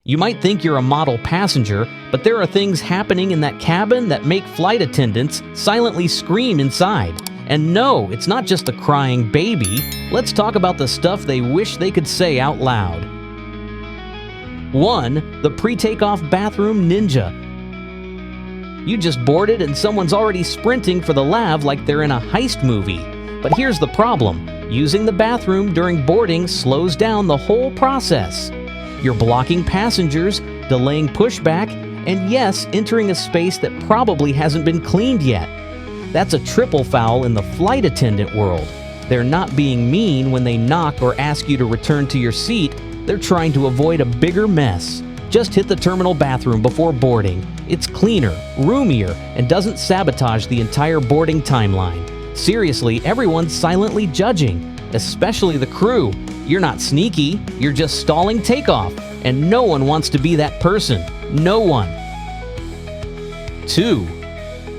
You might think you're a model passenger, but there are things happening in that cabin that make flight attendants silently scream inside. And no, it's not just a crying baby. Let's talk about the stuff they wish they could say out loud. 1. The pre-takeoff bathroom ninja. You just boarded and someone's already sprinting for the lav like they're in a heist movie. But here's the problem. Using the bathroom during boarding slows down the whole process. You're blocking passengers, delaying pushback, and yes, entering a space that probably hasn't been cleaned yet. That's a triple foul in the flight attendant world. They're not being mean when they knock or ask you to return to your seat. They're trying to avoid a bigger mess. Just hit the terminal bathroom before boarding. It's cleaner, roomier, and doesn't sabotage the entire boarding timeline. Seriously, everyone's silently judging, especially the crew. You're not sneaky, you're just stalling takeoff, and no one wants to be that person. No one. 2.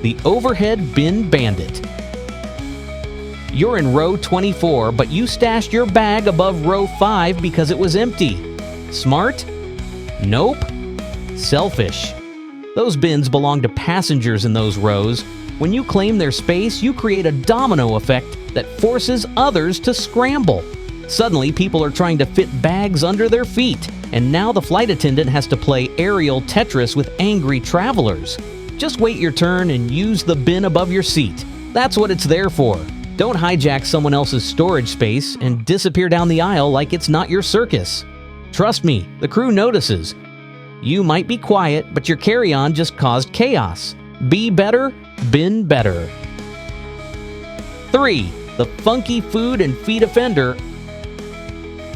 The overhead bin bandit. You're in row 24, but you stashed your bag above row 5 because it was empty. Smart? Nope. Selfish. Those bins belong to passengers in those rows. When you claim their space, you create a domino effect that forces others to scramble. Suddenly, people are trying to fit bags under their feet, and now the flight attendant has to play aerial Tetris with angry travelers. Just wait your turn and use the bin above your seat. That's what it's there for. Don't hijack someone else's storage space and disappear down the aisle like it's not your circus. Trust me, the crew notices. You might be quiet, but your carry-on just caused chaos. Be better, bin better. 3. The funky food and feet offender.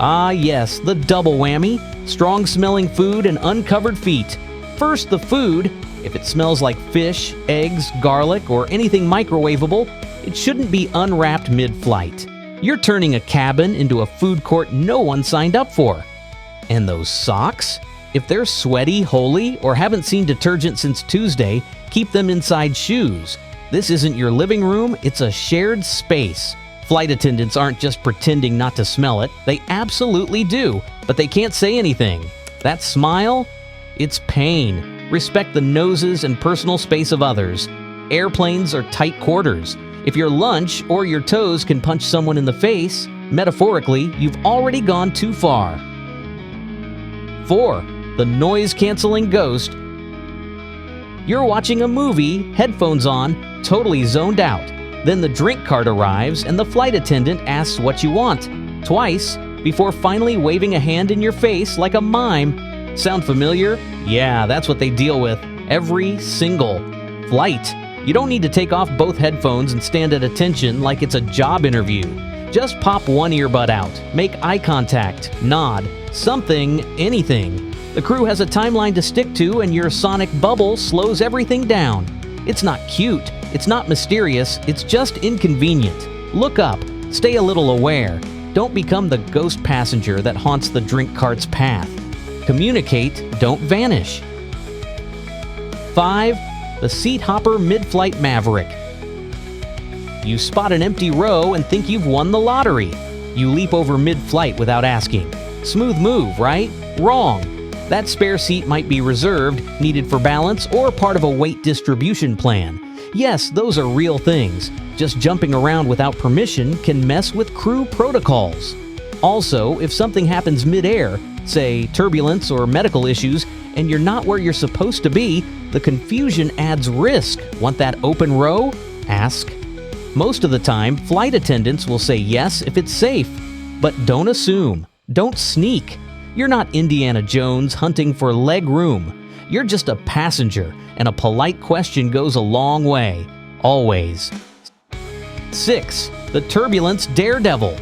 Ah yes, the double whammy. Strong-smelling food and uncovered feet. First, the food. If it smells like fish, eggs, garlic, or anything microwavable, it shouldn't be unwrapped mid-flight. You're turning a cabin into a food court no one signed up for. And those socks? If they're sweaty, holey, or haven't seen detergent since Tuesday, keep them inside shoes. This isn't your living room, it's a shared space. Flight attendants aren't just pretending not to smell it, they absolutely do, but they can't say anything. That smile? It's pain. Respect the noses and personal space of others. Airplanes are tight quarters. If your lunch or your toes can punch someone in the face, metaphorically, you've already gone too far. 4. The noise-canceling ghost. You're watching a movie, headphones on, totally zoned out. Then the drink cart arrives and the flight attendant asks what you want, twice, before finally waving a hand in your face like a mime. Sound familiar? Yeah, that's what they deal with every single flight. You don't need to take off both headphones and stand at attention like it's a job interview. Just pop one earbud out, make eye contact, nod, something, anything. The crew has a timeline to stick to and your sonic bubble slows everything down. It's not cute, it's not mysterious, it's just inconvenient. Look up, stay a little aware. Don't become the ghost passenger that haunts the drink cart's path. Communicate, don't vanish. 5. The seat hopper mid-flight maverick. You spot an empty row and think you've won the lottery. You leap over mid-flight without asking. Smooth move, right? Wrong. That spare seat might be reserved, needed for balance, or part of a weight distribution plan. Yes, those are real things. Just jumping around without permission can mess with crew protocols. Also, if something happens mid-air, say turbulence or medical issues, and you're not where you're supposed to be, the confusion adds risk. Want that open row? Ask. Most of the time, flight attendants will say yes if it's safe. But don't assume. Don't sneak. You're not Indiana Jones hunting for leg room. You're just a passenger, and a polite question goes a long way. Always. 6. The turbulence daredevil.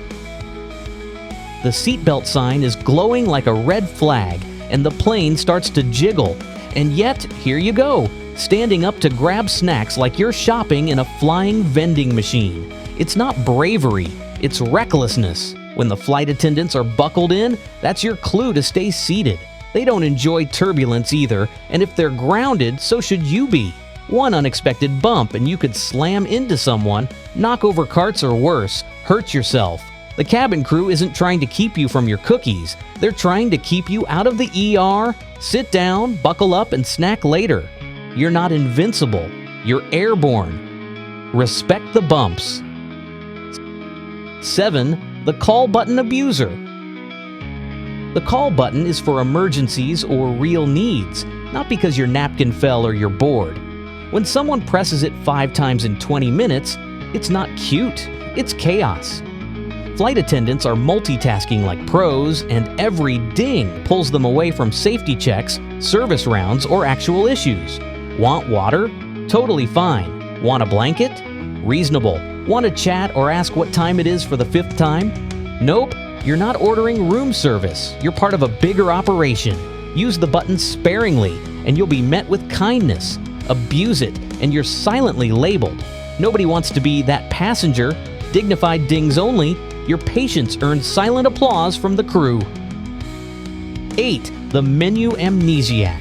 The seatbelt sign is glowing like a red flag, and the plane starts to jiggle. And yet, here you go, standing up to grab snacks like you're shopping in a flying vending machine. It's not bravery, it's recklessness. When the flight attendants are buckled in, that's your clue to stay seated. They don't enjoy turbulence either, and if they're grounded, so should you be. One unexpected bump and you could slam into someone, knock over carts or worse, hurt yourself. The cabin crew isn't trying to keep you from your cookies. They're trying to keep you out of the ER. Sit down, buckle up, and snack later. You're not invincible. You're airborne. Respect the bumps. 7. The call button abuser. The call button is for emergencies or real needs, not because your napkin fell or you're bored. When someone presses it 5 times in 20 minutes, it's not cute, it's chaos. Flight attendants are multitasking like pros, and every ding pulls them away from safety checks, service rounds, or actual issues. Want water? Totally fine. Want a blanket? Reasonable. Want to chat or ask what time it is for the 5th time? Nope, you're not ordering room service. You're part of a bigger operation. Use the button sparingly, and you'll be met with kindness. Abuse it, and you're silently labeled. Nobody wants to be that passenger. Dignified dings only. Your patience earns silent applause from the crew. 8. The menu amnesiac.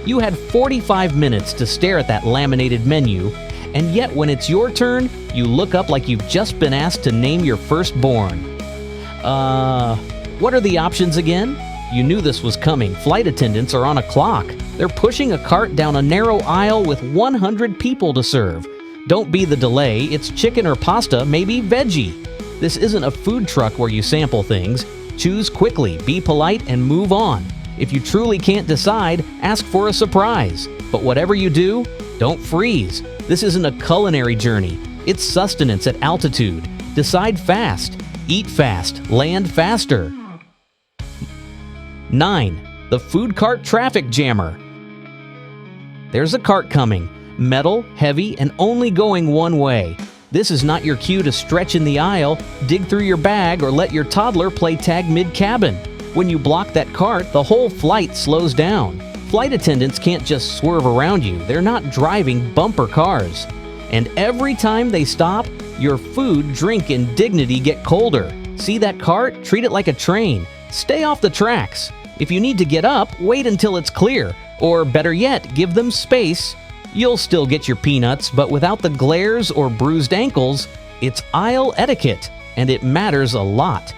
You had 45 minutes to stare at that laminated menu, and yet when it's your turn, you look up like you've just been asked to name your firstborn. What are the options again? You knew this was coming. Flight attendants are on a clock. They're pushing a cart down a narrow aisle with 100 people to serve. Don't be the delay. It's chicken or pasta, maybe veggie. This isn't a food truck where you sample things. Choose quickly, be polite, and move on. If you truly can't decide, ask for a surprise. But whatever you do, don't freeze. This isn't a culinary journey. It's sustenance at altitude. Decide fast. Eat fast. Land faster. 9. The food cart traffic jammer. There's a cart coming. Metal, heavy, and only going one way. This is not your cue to stretch in the aisle, dig through your bag, or let your toddler play tag mid-cabin. When you block that cart, the whole flight slows down. Flight attendants can't just swerve around you. They're not driving bumper cars. And every time they stop, your food, drink, and dignity get colder. See that cart? Treat it like a train. Stay off the tracks. If you need to get up, wait until it's clear. Or better yet, give them space. You'll still get your peanuts, but without the glares or bruised ankles. It's aisle etiquette, and it matters a lot.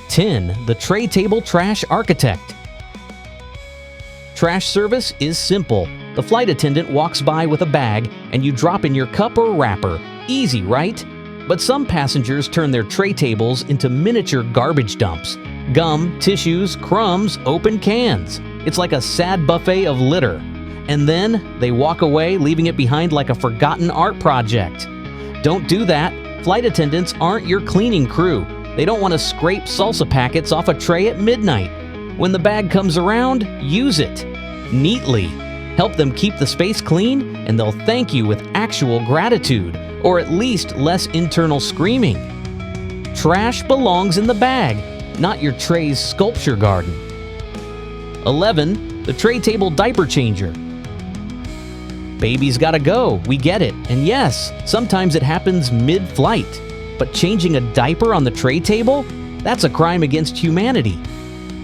10. The tray table trash architect. Trash service is simple. The flight attendant walks by with a bag, and you drop in your cup or wrapper. Easy, right? But some passengers turn their tray tables into miniature garbage dumps. Gum, tissues, crumbs, open cans. It's like a sad buffet of litter. And then they walk away, leaving it behind like a forgotten art project. Don't do that. Flight attendants aren't your cleaning crew. They don't want to scrape salsa packets off a tray at midnight. When the bag comes around, use it neatly. Help them keep the space clean, and they'll thank you with actual gratitude, or at least less internal screaming. Trash belongs in the bag, not your tray's sculpture garden. 11. The tray table diaper changer. Baby's gotta go, we get it. And yes, sometimes it happens mid-flight. But changing a diaper on the tray table? That's a crime against humanity.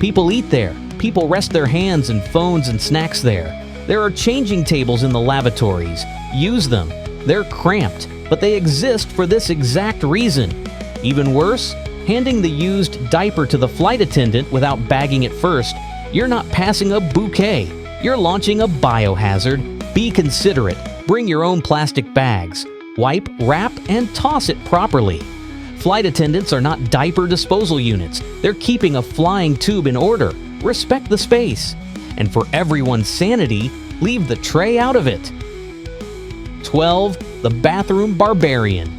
People eat there. People rest their hands and phones and snacks there. There are changing tables in the lavatories. Use them. They're cramped, but they exist for this exact reason. Even worse, handing the used diaper to the flight attendant without bagging it first. You're not passing a bouquet. You're launching a biohazard. Be considerate. Bring your own plastic bags. Wipe, wrap, and toss it properly. Flight attendants are not diaper disposal units. They're keeping a flying tube in order. Respect the space. And for everyone's sanity, leave the tray out of it. 12. The bathroom barbarian.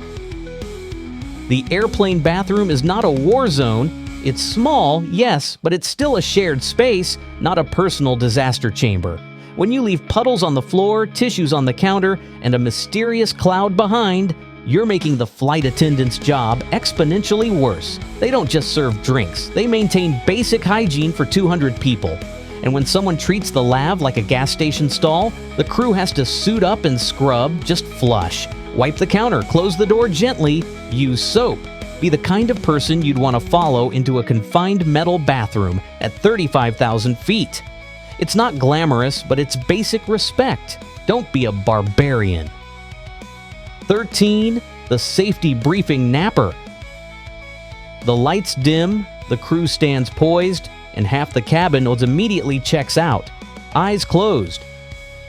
The airplane bathroom is not a war zone. It's small, yes, but it's still a shared space, not a personal disaster chamber. When you leave puddles on the floor, tissues on the counter, and a mysterious cloud behind, you're making the flight attendant's job exponentially worse. They don't just serve drinks. They maintain basic hygiene for 200 people. And when someone treats the lav like a gas station stall, the crew has to suit up and scrub, just flush. Wipe the counter, close the door gently, use soap. Be the kind of person you'd want to follow into a confined metal bathroom at 35,000 feet. It's not glamorous, but it's basic respect. Don't be a barbarian. 13. the safety briefing napper. The lights dim, the crew stands poised, and half the cabin immediately checks out. Eyes closed.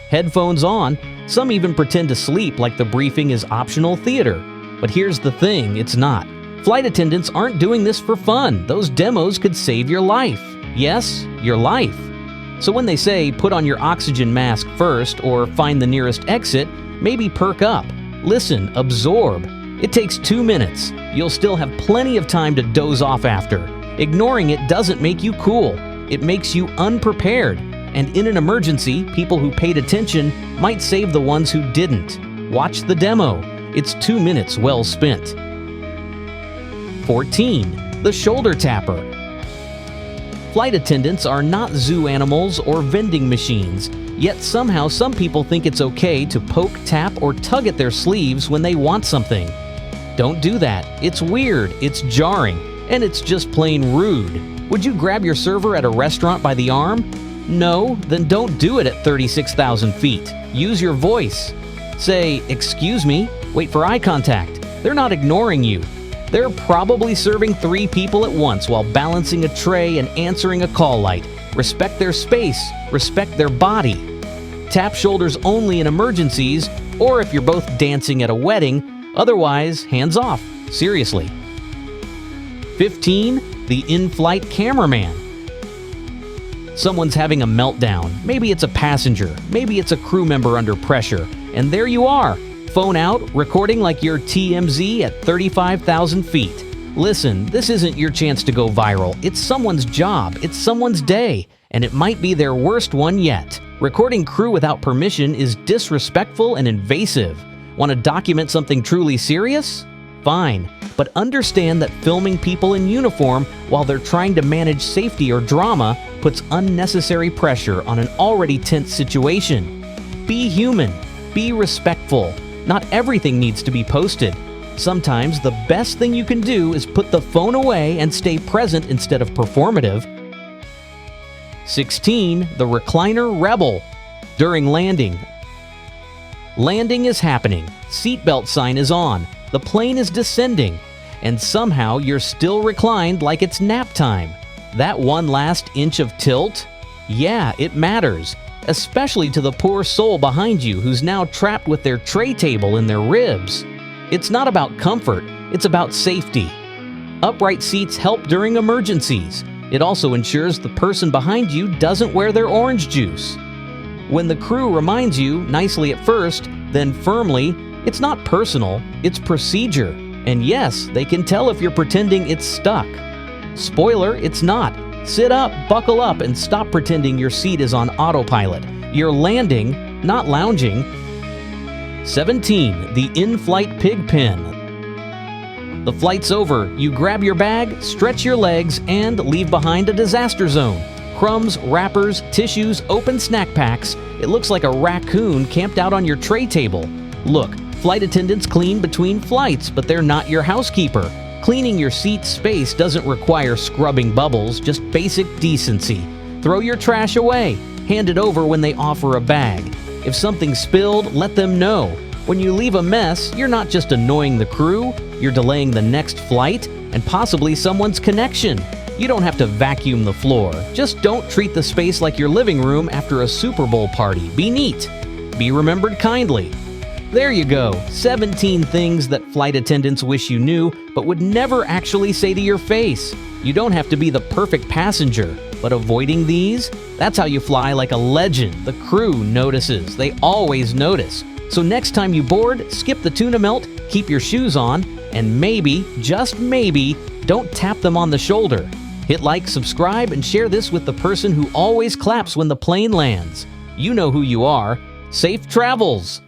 Headphones on, some even pretend to sleep like the briefing is optional theater. But here's the thing, it's not. Flight attendants aren't doing this for fun. Those demos could save your life. Yes, your life. So when they say put on your oxygen mask first or find the nearest exit, maybe perk up. Listen, absorb. It takes 2 minutes. You'll still have plenty of time to doze off after. Ignoring it doesn't make you cool. It makes you unprepared. And in an emergency, people who paid attention might save the ones who didn't. Watch the demo. It's 2 minutes well spent. 14. The shoulder tapper. Flight attendants are not zoo animals or vending machines, yet somehow some people think it's okay to poke, tap, or tug at their sleeves when they want something. Don't do that. It's weird, it's jarring, and it's just plain rude. Would you grab your server at a restaurant by the arm? No? Then don't do it at 36,000 feet. Use your voice. Say, "Excuse me," wait for eye contact. They're not ignoring you. They're probably serving 3 people at once while balancing a tray and answering a call light. Respect their space, respect their body. Tap shoulders only in emergencies, or if you're both dancing at a wedding. Otherwise, hands off. Seriously. 15. The in-flight cameraman. Someone's having a meltdown. Maybe it's a passenger. Maybe it's a crew member under pressure. And there you are. Phone out, recording like you're TMZ at 35,000 feet. Listen, this isn't your chance to go viral. It's someone's job. It's someone's day. And it might be their worst one yet. Recording crew without permission is disrespectful and invasive. Want to document something truly serious? Fine. But understand that filming people in uniform while they're trying to manage safety or drama puts unnecessary pressure on an already tense situation. Be human. Be respectful. Not everything needs to be posted. Sometimes the best thing you can do is put the phone away and stay present instead of performative. 16. The recliner rebel. During landing. Landing is happening. Seatbelt sign is on. The plane is descending. And somehow you're still reclined like it's nap time. That one last inch of tilt? Yeah, it matters. Especially to the poor soul behind you who's now trapped with their tray table in their ribs. It's not about comfort, it's about safety. Upright seats help during emergencies. It also ensures the person behind you doesn't wear their orange juice. When the crew reminds you, nicely at first, then firmly, it's not personal, it's procedure. And yes, they can tell if you're pretending it's stuck. Spoiler, it's not. Sit up, buckle up, and stop pretending your seat is on autopilot. You're landing, not lounging. 17. The in-flight pig pen. The flight's over. You grab your bag, stretch your legs, and leave behind a disaster zone. Crumbs, wrappers, tissues, open snack packs. It looks like a raccoon camped out on your tray table. Look, flight attendants clean between flights, but they're not your housekeeper. Cleaning your seat space doesn't require scrubbing bubbles, just basic decency. Throw your trash away. Hand it over when they offer a bag. If something's spilled, let them know. When you leave a mess, you're not just annoying the crew, you're delaying the next flight and possibly someone's connection. You don't have to vacuum the floor. Just don't treat the space like your living room after a Super Bowl party. Be neat. Be remembered kindly. There you go, 17 things that flight attendants wish you knew, but would never actually say to your face. You don't have to be the perfect passenger, but avoiding these? That's how you fly like a legend. The crew notices. They always notice. So next time you board, skip the tuna melt, keep your shoes on, and maybe, just maybe, don't tap them on the shoulder. Hit like, subscribe, and share this with the person who always claps when the plane lands. You know who you are. Safe travels!